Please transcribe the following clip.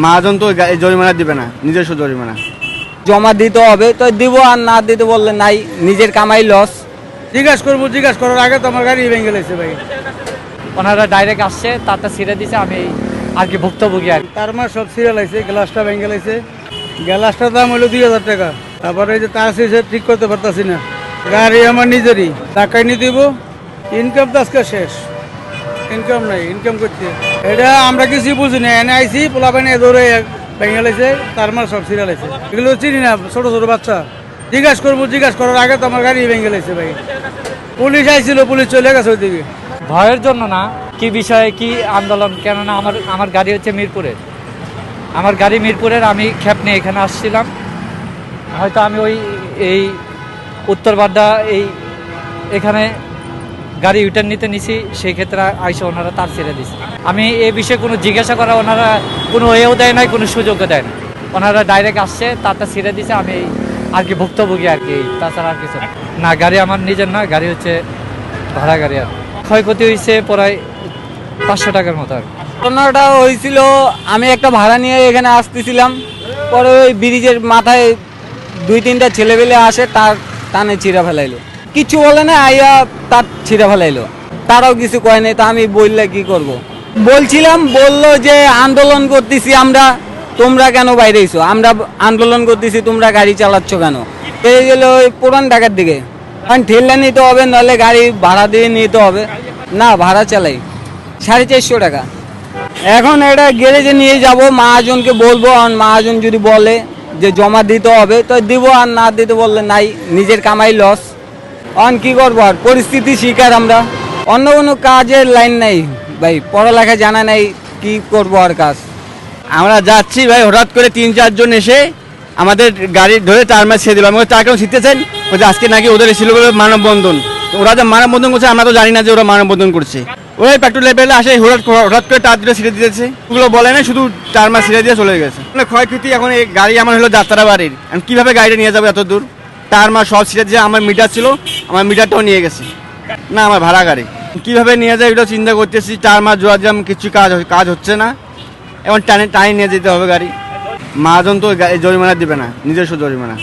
মহাজন তো জরিমানা দিবে না, নিজস্ব জরিমানা জমা দিতে হবে, তো দিব, আর না দিতে বললে নাই, নিজের কামাই লস। জিজ্ঞাসা করার আগে তো আমার গাড়ি ভেঙে গেছে ভাই। ওনারা ডাইরেক্ট আসছে, তারটা ছিঁড়ে দিছে, আমি আর কি ভুক্তভোগী আর কি। তার সব সিরিয়াল আছে, গ্লাসটা ভেঙে গেছে। গ্লাসটার দাম হলো 2000 টাকা। তারপরে এই যে তার সিসে ঠিক করতে পারতাছি না। গাড়ি আমার নিজেরই, টাকাই নিয়ে দিব। ইনকাম তো আজকে শেষ, ইনকাম নাই, ইনকাম করতে এটা আমরা কিছু বুঝি না। এনে আইসি পোলা পানি ধরে ভেঙে গেছে, তার সব সিরিয়াল আছে। এগুলো চিনি না, ছোট ছোট বাচ্চা। জিজ্ঞাসা করার আগে তো আমার গাড়ি ভেঙে গেছে ভাই। পুলিশ আইছিল, পুলিশ চলে গেছে ওইদিকে। ভয়ের জন্য না, কি বিষয়ে কি আন্দোলন, কেননা আমার গাড়ি হচ্ছে মিরপুরের, আমার গাড়ি মিরপুরের, আমি খেপ নিয়ে এখানে আসছিলাম। হয়তো আমি এই উত্তর বাড্ডা এখানে গাড়ি রিটার্ন নিতে নিছি, সেই ক্ষেত্রে আইসা ওনারা তার ছেড়ে দিছে। আমি এই বিষয়ে কোনো জিজ্ঞাসা করা ওনারা কোনো এও দেয় নাই, কোনো সুযোগও দেয় না। ওনারা ডাইরেক্ট আসছে, তারটা ছেড়ে দিছে, আমি আর কি ভুক্তভোগী আর কি, তাছাড়া আর কিছু না। গাড়ি আমার নিজের না, গাড়ি হচ্ছে ভাড়া গাড়ি। আর ক্ষয়ক্ষতি হয়েছে প্রায় 500 টাকার মতো আর। ঘটনাটা হয়েছিল, আমি একটা ভাড়া নিয়ে এখানে আসতেছিলাম, পরে ওই ব্রিজের মাথায় 2-3টা ছেলেবেলে আসে, তার টানে ছিঁড়া ফেলাইলো। কিছু বলে না, আইয়া তার ছিঁড়া ফেলাইলো, তারাও কিছু কয় নাই। তা আমি বললে কি করব, বলছিলাম, বললো যে আন্দোলন করতেছি আমরা, তোমরা কেন বাইরে এসো, আমরা আন্দোলন করতেছি, তোমরা গাড়ি চালাচ্ছ কেন। পেয়ে গেল ওই পুরান ঢাকার দিকে, কারণ ঠেলে নিতে হবে, নাহলে গাড়ি ভাড়া দিয়ে নিতে হবে। না, ভাড়া চালাই 450 টাকা। এখন এটা গ্যারেজে নিয়ে যাব, মহাজনকে বলবো, আর মহাজন যদি বলে যে জমা দিতে হবে তো দিব, আর না দিতে বললে নাই, নিজের কামাই লস। অন কি করবো, আর পরিস্থিতি শিকার আমরা, অন্য কোনো কাজের লাইন নাই ভাই, পড়ালেখা জানা নাই, কি করবো আর কাজ। আমরা যাচ্ছি ভাই, হঠাৎ করে 3-4 জন এসে আমাদের গাড়ি ধরে টার্মাস ছেড়ে দিল। আমি তার কেন শিখতেছেন, বলছে আজকে নাকি ওদের ছিল মানববন্ধন। ওরা যে মানববন্ধন করছে আমরা তো জানি না যে ওরা মানববন্ধন করছে। ওই পেট্রোল লেভেলে আসে, হঠাৎ করে তার দুটো ছিঁড়ে দিয়েছে। ওগুলো বলে না, শুধু টার্মাস ছিঁড়ে দিয়ে চলে গেছে। মানে ক্ষয়ক্ষতি, এখন এই গাড়ি আমার হলো যাত্রা বাড়ির, আমি কীভাবে গাড়িটা নিয়ে যাবো এত দূর। টার্মাস সব ছিঁড়ে দিয়ে, আমার মিটার ছিল, আমার মিটারটাও নিয়ে গেছে। না, আমার ভাড়া গাড়ি কীভাবে নিয়ে যায় এটা চিন্তা করতেছি। টার্মাস জোয়ার কিছু কাজ হচ্ছে না, এখন টানে নিয়ে যেতে হবে গাড়ি। মহাজন তো জরিমানা দিবে না, নিজস্ব জরিমানা।